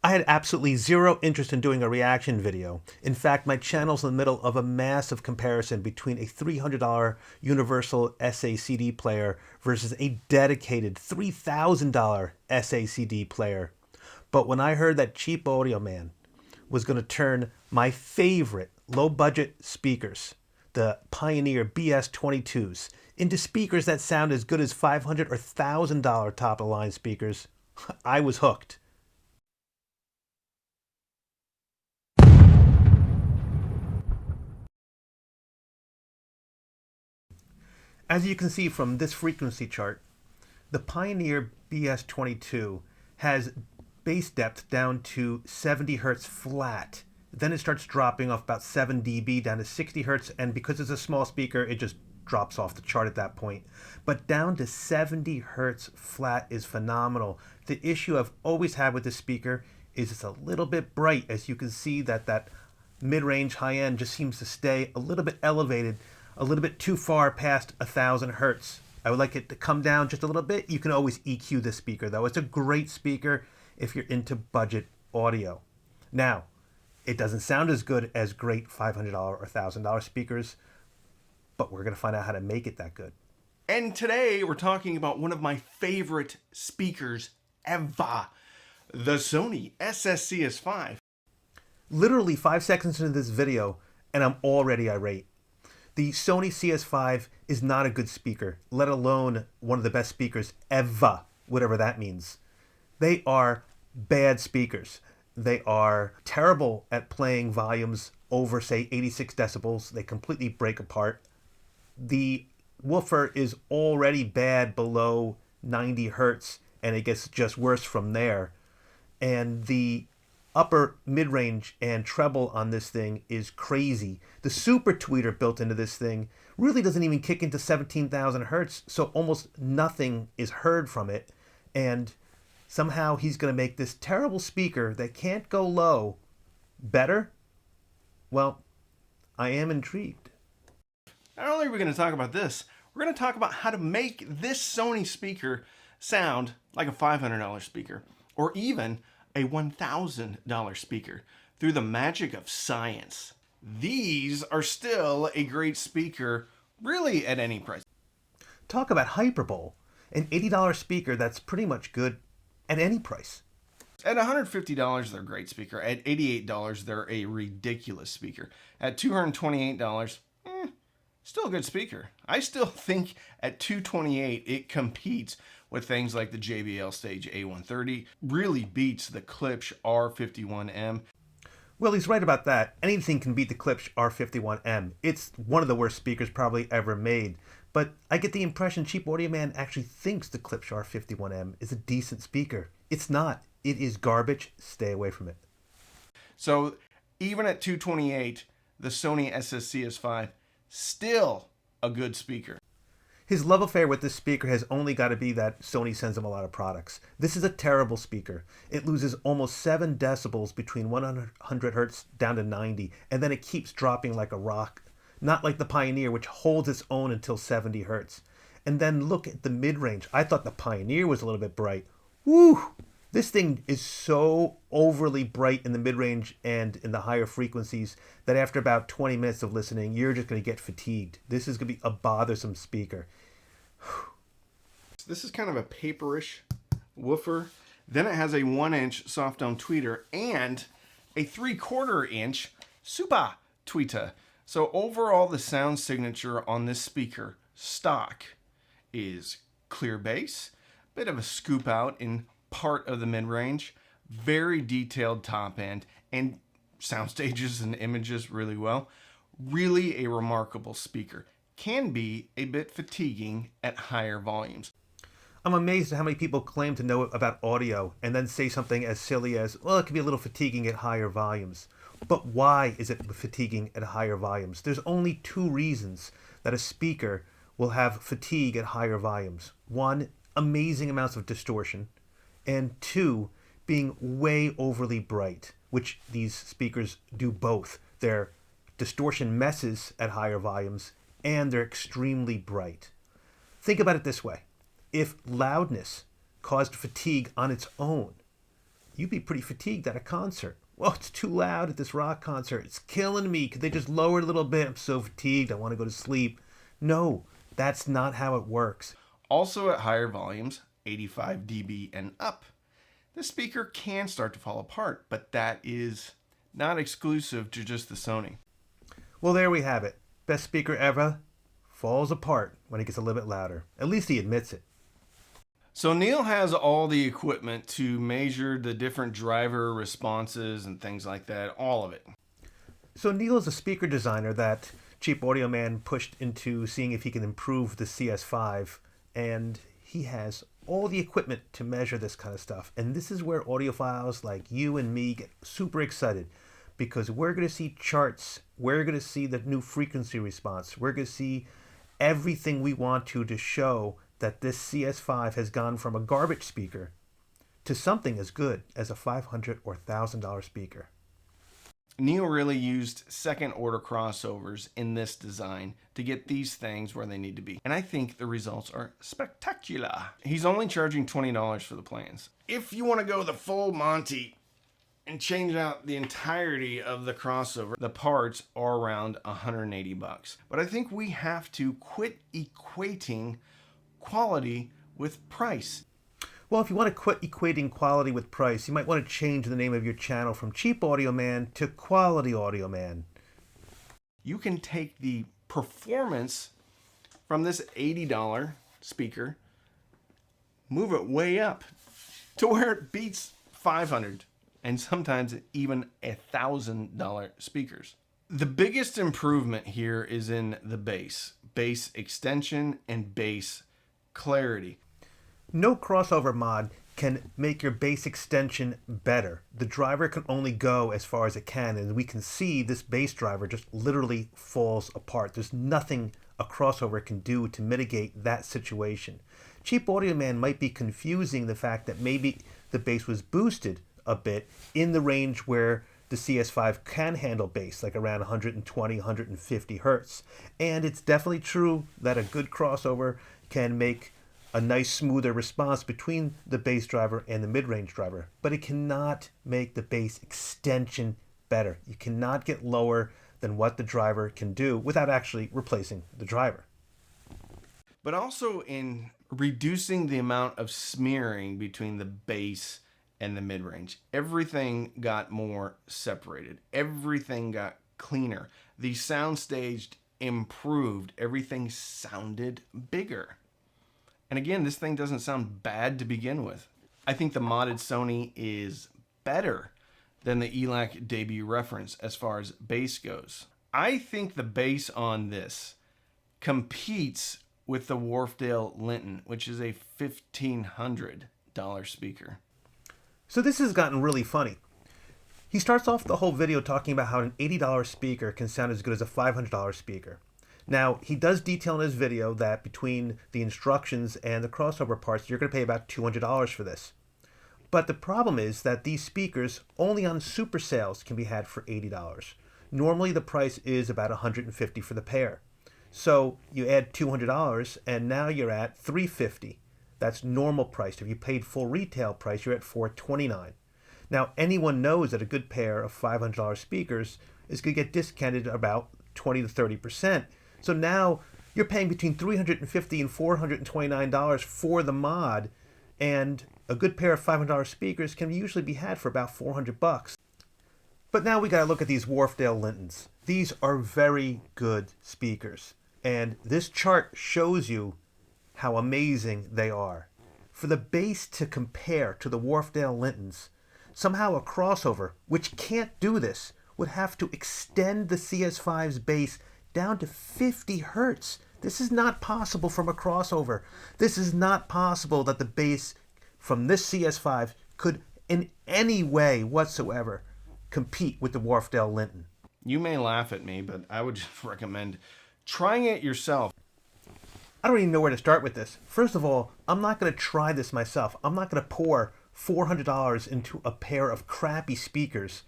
I had absolutely zero interest in doing a reaction video. In fact, my channel's in the middle of a massive comparison between a $300 Universal SACD player versus a dedicated $3,000 SACD player. But when I heard that Cheap Audio Man was going to turn my favorite low-budget speakers, the Pioneer BS22s, into speakers that sound as good as $500 or $1,000 top-of-the-line speakers, I was hooked. As you can see from this frequency chart, the Pioneer BS22 has bass depth down to 70 hertz flat. Then it starts dropping off about 7 dB down to 60 hertz, and because it's a small speaker, it just drops off the chart at that point. But down to 70 hertz flat is phenomenal. The issue I've always had with this speaker is it's a little bit bright. As you can see, that mid-range high-end just seems to stay a little bit elevated, a little bit too far past 1,000 hertz. I would like it to come down just a little bit. You can always EQ this speaker, though. It's a great speaker if you're into budget audio. Now, it doesn't sound as good as great $500 or $1,000 speakers, but we're going to find out how to make it that good. And today we're talking about one of my favorite speakers ever, the Sony CS5. Literally 5 seconds into this video, and I'm already irate. The Sony CS5 is not a good speaker, let alone one of the best speakers ever, whatever that means. They are bad speakers. They are terrible at playing volumes over, say, 86 decibels. They completely break apart. The woofer is already bad below 90 hertz, and it gets just worse from there. And the upper mid-range and treble on this thing is crazy. The super tweeter built into this thing really doesn't even kick into 17,000 hertz, so almost nothing is heard from it. And somehow he's going to make this terrible speaker that can't go low better? Well, I am intrigued. Not only are we going to talk about this, we're going to talk about how to make this Sony speaker sound like a $500 speaker, or even a $1,000 speaker, through the magic of science. These are still a great speaker, really at any price. Talk about hyperbole. An $80 speaker that's pretty much good at any price. At $150, they're a great speaker. At $88, they're a ridiculous speaker. At $228, still a good speaker. I still think at $228, it competes with things like the JBL Stage A130, really beats the Klipsch R51M. Well, he's right about that. Anything can beat the Klipsch R51M. It's one of the worst speakers probably ever made. But I get the impression Cheap Audio Man actually thinks the Klipsch R51M is a decent speaker. It's not. It is garbage. Stay away from it. So even at $228, the Sony CS5 still a good speaker. His love affair with this speaker has only got to be that Sony sends him a lot of products. This is a terrible speaker. It loses almost 7 decibels between 100 hertz down to 90, and then it keeps dropping like a rock. Not like the Pioneer, which holds its own until 70 hertz. And then look at the mid-range. I thought the Pioneer was a little bit bright. Woo! This thing is so overly bright in the mid-range and in the higher frequencies that after about 20 minutes of listening, you're just going to get fatigued. This is going to be a bothersome speaker. This is kind of a paperish woofer. Then it has a 1-inch soft dome tweeter and a 3/4 inch super tweeter. So overall, the sound signature on this speaker, stock, is clear bass, bit of a scoop out in part of the mid-range, very detailed top end, and sound stages and images really well. Really a remarkable speaker. Can be a bit fatiguing at higher volumes. I'm amazed at how many people claim to know about audio and then say something as silly as, well, it can be a little fatiguing at higher volumes. But why is it fatiguing at higher volumes? There's only 2 reasons that a speaker will have fatigue at higher volumes. 1, amazing amounts of distortion, and 2, being way overly bright, which these speakers do both. Their distortion messes at higher volumes, and they're extremely bright. Think about it this way. If loudness caused fatigue on its own, you'd be pretty fatigued at a concert. Well, it's too loud at this rock concert. It's killing me. Could they just lower it a little bit? I'm so fatigued. I want to go to sleep. No, that's not how it works. Also at higher volumes, 85 dB and up, the speaker can start to fall apart, but that is not exclusive to just the Sony. Well, there we have it. Best speaker ever falls apart when it gets a little bit louder. At least he admits it. So Neil has all the equipment to measure the different driver responses and things like that, all of it. So Neil is a speaker designer that Cheap Audio Man pushed into seeing if he can improve the CS5, and he has all the equipment to measure this kind of stuff. And this is where audiophiles like you and me get super excited, because we're going to see charts, we're going to see the new frequency response, we're going to see everything we want to show that this CS5 has gone from a garbage speaker to something as good as a $500 or $1,000 speaker. Neil really used second order crossovers in this design to get these things where they need to be. And I think the results are spectacular. He's only charging $20 for the plans. If you want to go the full Monty and change out the entirety of the crossover, the parts are around $180. But I think we have to quit equating quality with price. Well, if you want to quit equating quality with price, you might want to change the name of your channel from Cheap Audio Man to Quality Audio Man. You can take the performance from this $80 speaker, move it way up to where it beats $500 and sometimes even $1,000 speakers. The biggest improvement here is in the bass extension and bass clarity. No crossover mod can make your bass extension better. The driver can only go as far as it can, and we can see this bass driver just literally falls apart. There's nothing a crossover can do to mitigate that situation. Cheap Audio Man might be confusing the fact that maybe the bass was boosted a bit in the range where the CS5 can handle bass, like around 120, 150 hertz. And it's definitely true that a good crossover can make a nice smoother response between the bass driver and the mid-range driver, but it cannot make the bass extension better. You cannot get lower than what the driver can do without actually replacing the driver. But also in reducing the amount of smearing between the bass and the mid-range. Everything got more separated. Everything got cleaner. The soundstage improved. Everything sounded bigger. And again, this thing doesn't sound bad to begin with. I think the modded Sony is better than the ELAC debut reference as far as bass goes. I think the bass on this competes with the Wharfedale Linton, which is a $1,500 speaker. So this has gotten really funny. He starts off the whole video talking about how an $80 speaker can sound as good as a $500 speaker. Now, he does detail in his video that between the instructions and the crossover parts, you're going to pay about $200 for this. But the problem is that these speakers only on super sales can be had for $80. Normally the price is about $150 for the pair. So you add $200 and now you're at $350. That's normal price. If you paid full retail price, you're at $429. Now, anyone knows that a good pair of $500 speakers is going to get discounted about 20 to 30%. So now you're paying between $350 and $429 for the mod, and a good pair of $500 speakers can usually be had for about $400. But now we got to look at these Wharfedale Lintons. These are very good speakers, and this chart shows you how amazing they are. For the bass to compare to the Wharfedale Lintons, somehow a crossover, which can't do this, would have to extend the CS5's bass down to 50 hertz. This is not possible from a crossover. This is not possible that the bass from this CS5 could in any way whatsoever compete with the Wharfedale Linton. You may laugh at me, but I would just recommend trying it yourself. I don't even know where to start with this. First of all, I'm not going to try this myself. I'm not going to pour $400 into a pair of crappy speakers.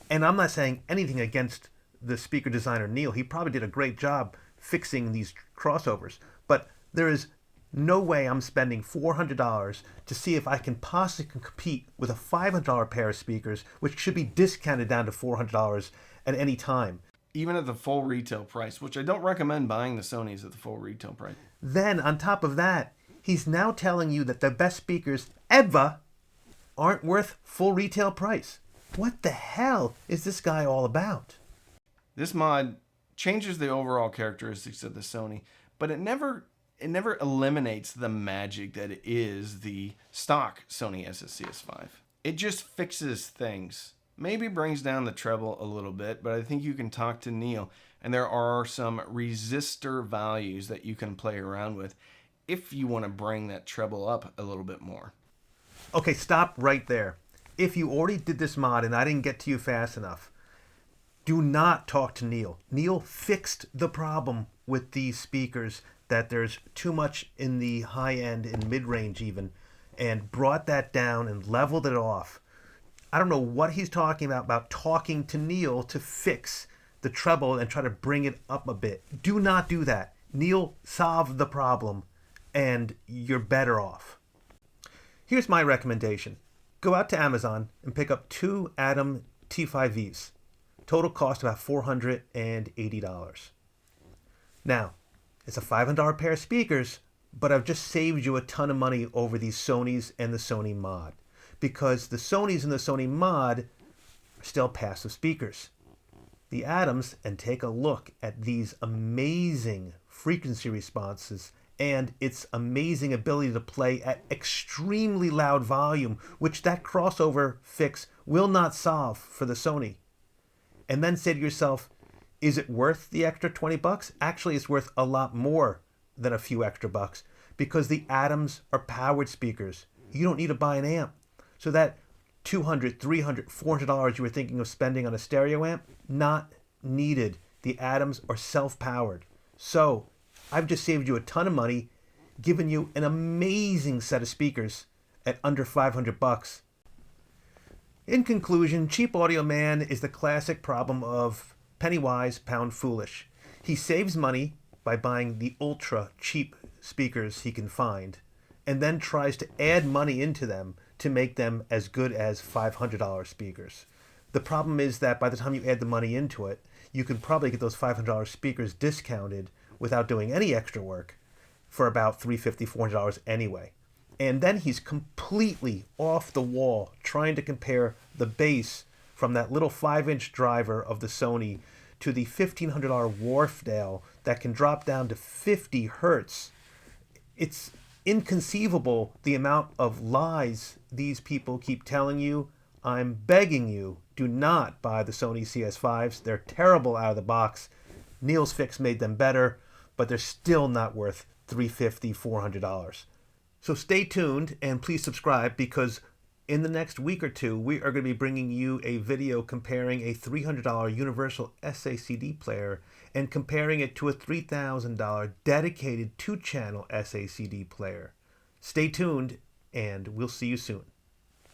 And I'm not saying anything against the speaker designer Neil. He probably did a great job fixing these crossovers. But there is No way I'm spending $400 to see if I can possibly compete with a $500 pair of speakers, which should be discounted down to $400 at any time. Even at the full retail price, which I don't recommend buying the Sonys at the full retail price. Then, on top of that, he's now telling you that the best speakers ever aren't worth full retail price. What the hell is this guy all about? This mod changes the overall characteristics of the Sony, but it never eliminates the magic that is the stock Sony CS5. It just fixes things. Maybe brings down the treble a little bit, but I think you can talk to Neil, and there are some resistor values that you can play around with if you want to bring that treble up a little bit more. Okay, stop right there. If you already did this mod and I didn't get to you fast enough, do not talk to Neil. Neil fixed the problem with these speakers, that there's too much in the high end and mid-range even, and brought that down and leveled it off. I don't know what he's talking about talking to Neil to fix the treble and try to bring it up a bit. Do not do that. Neil solved the problem, and you're better off. Here's my recommendation. Go out to Amazon and pick up 2 Atom T5Vs. Total cost about $480. Now, it's a $500 pair of speakers, but I've just saved you a ton of money over these Sonys and the Sony Mod, because the Sonys and the Sony Mod are still passive speakers. The Atoms, and take a look at these amazing frequency responses and its amazing ability to play at extremely loud volume, which that crossover fix will not solve for the Sony. And then say to yourself, is it worth the extra $20? Actually, it's worth a lot more than a few extra bucks, because the Atoms are powered speakers. You don't need to buy an amp. So that $200, $300, $400 you were thinking of spending on a stereo amp, not needed. The Atoms are self-powered. So I've just saved you a ton of money, given you an amazing set of speakers at under $500. In conclusion, Cheap Audio Man is the classic problem of penny wise, pound foolish. He saves money by buying the ultra cheap speakers he can find, and then tries to add money into them to make them as good as $500 speakers. The problem is that by the time you add the money into it, you can probably get those $500 speakers discounted without doing any extra work for about $350, $400 anyway. And then he's completely off the wall trying to compare the bass from that little 5-inch driver of the Sony to the $1,500 Wharfdale that can drop down to 50 hertz. It's inconceivable the amount of lies these people keep telling you. I'm begging you, do not buy the Sony CS5s. They're terrible out of the box. Neil's fix made them better, but they're still not worth $350, $400. So stay tuned and please subscribe, because in the next week or two, we are going to be bringing you a video comparing a $300 universal SACD player and comparing it to a $3,000 dedicated 2-channel SACD player. Stay tuned, and we'll see you soon.